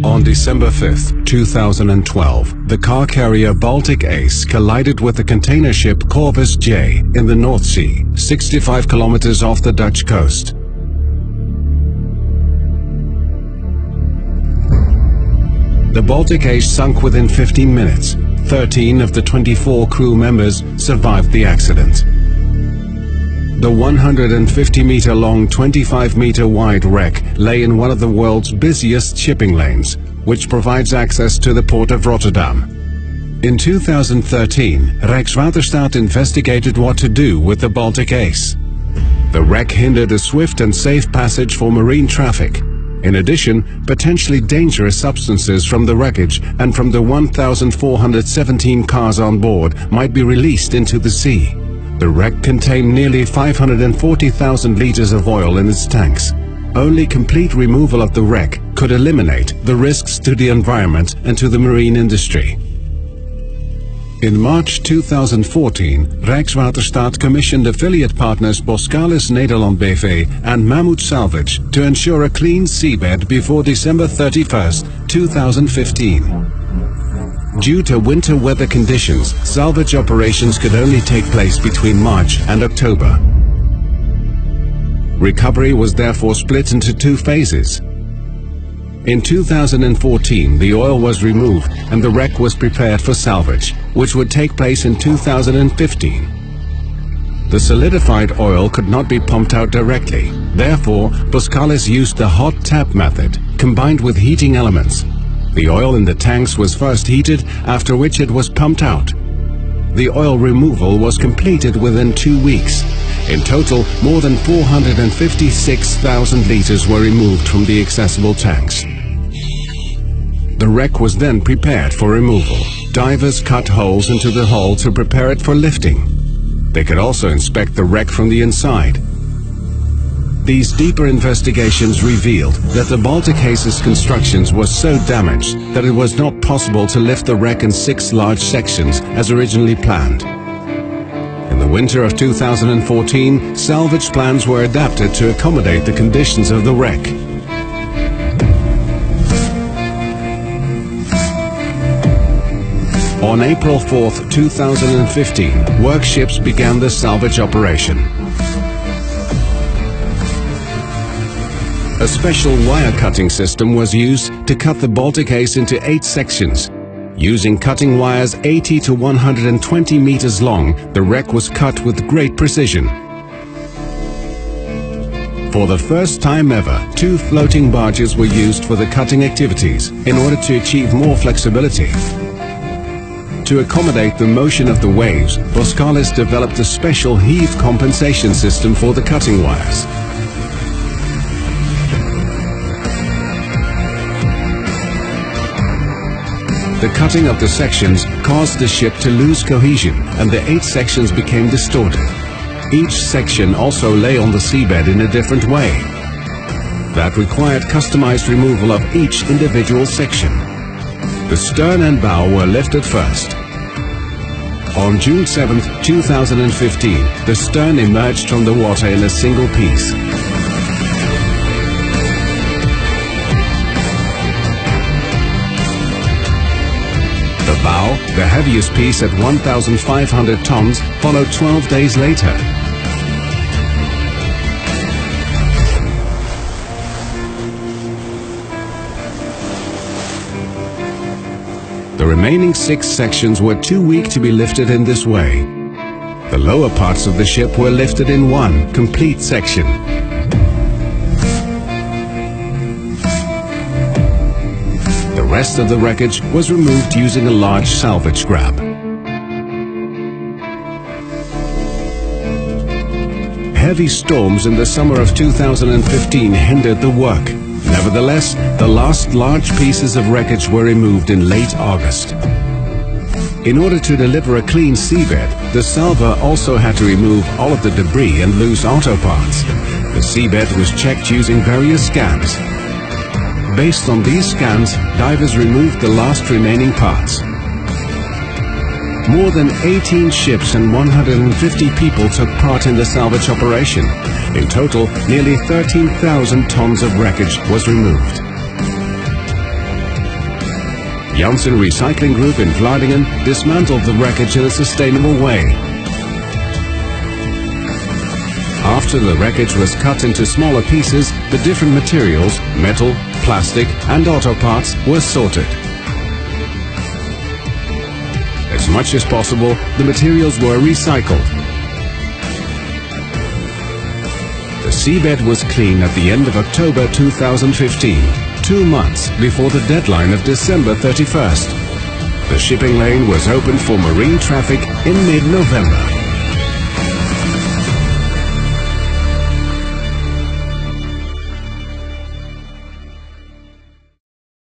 On December 5, 2012, the car carrier Baltic Ace collided with the container ship Corvus J in the North Sea, 65 kilometers off the Dutch coast. The Baltic Ace sunk within 15 minutes. 13 of the 24 crew members survived the accident. The 150-meter-long, 25-meter-wide wreck lay in one of the world's busiest shipping lanes, which provides access to the port of Rotterdam. In 2013, Rijkswaterstaat investigated what to do with the Baltic Ace. The wreck hindered a swift and safe passage for marine traffic. In addition, potentially dangerous substances from the wreckage and from the 1,417 cars on board might be released into the sea. The wreck contained nearly 540,000 liters of oil in its tanks. Only complete removal of the wreck could eliminate the risks to the environment and to the marine industry. In March 2014, Rijkswaterstaat commissioned affiliate partners Boskalis Nederland BV and Mammoet Salvage to ensure a clean seabed before December 31, 2015. Due to winter weather conditions, salvage operations could only take place between March and October. Recovery was therefore split into two phases. In 2014, the oil was removed and the wreck was prepared for salvage, which would take place in 2015. The solidified oil could not be pumped out directly. Therefore, Boskalis used the hot tap method, combined with heating elements. The oil in the tanks was first heated, after which it was pumped out. The oil removal was completed within 2 weeks. In total, more than 456,000 liters were removed from the accessible tanks. The wreck was then prepared for removal. Divers cut holes into the hull to prepare it for lifting. They could also inspect the wreck from the inside. These deeper investigations revealed that the Baltic Ace's constructions were so damaged that it was not possible to lift the wreck in 6 large sections as originally planned. In the winter of 2014, salvage plans were adapted to accommodate the conditions of the wreck. On April 4, 2015, work ships began the salvage operation. A special wire-cutting system was used to cut the Baltic Ace into 8 sections. Using cutting wires 80 to 120 meters long, the wreck was cut with great precision. For the first time ever, 2 floating barges were used for the cutting activities in order to achieve more flexibility. To accommodate the motion of the waves, Boskalis developed a special heave compensation system for the cutting wires. The cutting of the sections caused the ship to lose cohesion and the 8 sections became distorted. Each section also lay on the seabed in a different way. That required customized removal of each individual section. The stern and bow were lifted first. On June 7, 2015, the stern emerged from the water in a single piece. The bow, the heaviest piece at 1,500 tons, followed 12 days later. The remaining 6 sections were too weak to be lifted in this way. The lower parts of the ship were lifted in one complete section. The rest of the wreckage was removed using a large salvage grab. Heavy storms in the summer of 2015 hindered the work. Nevertheless, the last large pieces of wreckage were removed in late August. In order to deliver a clean seabed, the salver also had to remove all of the debris and loose auto parts. The seabed was checked using various scans. Based on these scans, divers removed the last remaining parts. More than 18 ships and 150 people took part in the salvage operation. In total, nearly 13,000 tons of wreckage was removed. Janssen Recycling Group in Vlaardingen dismantled the wreckage in a sustainable way. After the wreckage was cut into smaller pieces, the different materials, metal, plastic and auto parts, were sorted. As much as possible, the materials were recycled. The seabed was clean at the end of October 2015, 2 months before the deadline of December 31st. The shipping lane was opened for marine traffic in mid-November.